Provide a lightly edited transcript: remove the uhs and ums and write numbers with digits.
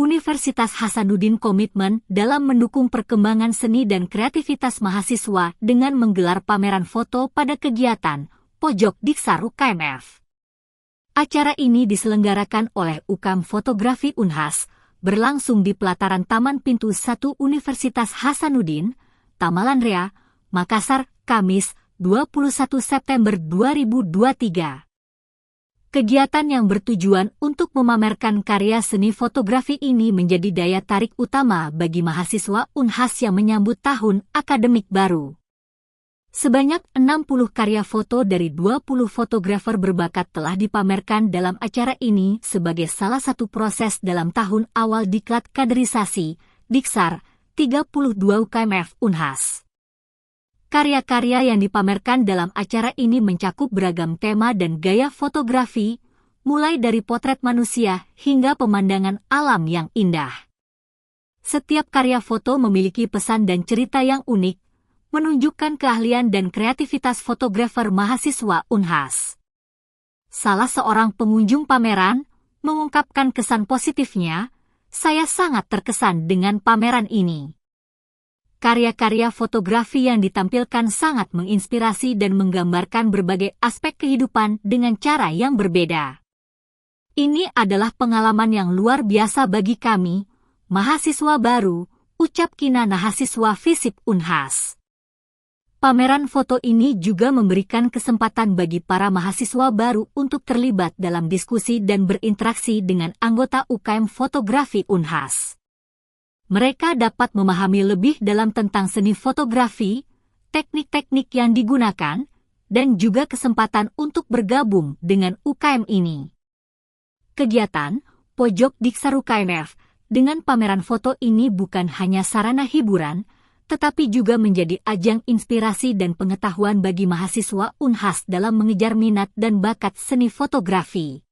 Universitas Hasanuddin komitmen dalam mendukung perkembangan seni dan kreativitas mahasiswa dengan menggelar pameran foto pada kegiatan Pojok Diksar UKMF. Acara ini diselenggarakan oleh UKM Fotografi Unhas, berlangsung di pelataran Taman Pintu 1 Universitas Hasanuddin, Tamalan Rea, Makassar, Kamis, 21 September 2023. Kegiatan yang bertujuan untuk memamerkan karya seni fotografi ini menjadi daya tarik utama bagi mahasiswa Unhas yang menyambut tahun akademik baru. Sebanyak 60 karya foto dari 20 fotografer berbakat telah dipamerkan dalam acara ini sebagai salah satu proses dalam tahun awal diklat kaderisasi Diksar 32 UKMF Unhas. Karya-karya yang dipamerkan dalam acara ini mencakup beragam tema dan gaya fotografi, mulai dari potret manusia hingga pemandangan alam yang indah. Setiap karya foto memiliki pesan dan cerita yang unik, menunjukkan keahlian dan kreativitas fotografer mahasiswa Unhas. Salah seorang pengunjung pameran mengungkapkan kesan positifnya, "Saya sangat terkesan dengan pameran ini. Karya-karya fotografi yang ditampilkan sangat menginspirasi dan menggambarkan berbagai aspek kehidupan dengan cara yang berbeda. Ini adalah pengalaman yang luar biasa bagi kami, mahasiswa baru," ucap Kina Nahasiswa Visip Unhas. Pameran foto ini juga memberikan kesempatan bagi para mahasiswa baru untuk terlibat dalam diskusi dan berinteraksi dengan anggota UKM Fotografi Unhas. Mereka dapat memahami lebih dalam tentang seni fotografi, teknik-teknik yang digunakan, dan juga kesempatan untuk bergabung dengan UKM ini. Kegiatan Pojok Diksar UKMF dengan pameran foto ini bukan hanya sarana hiburan, tetapi juga menjadi ajang inspirasi dan pengetahuan bagi mahasiswa Unhas dalam mengejar minat dan bakat seni fotografi.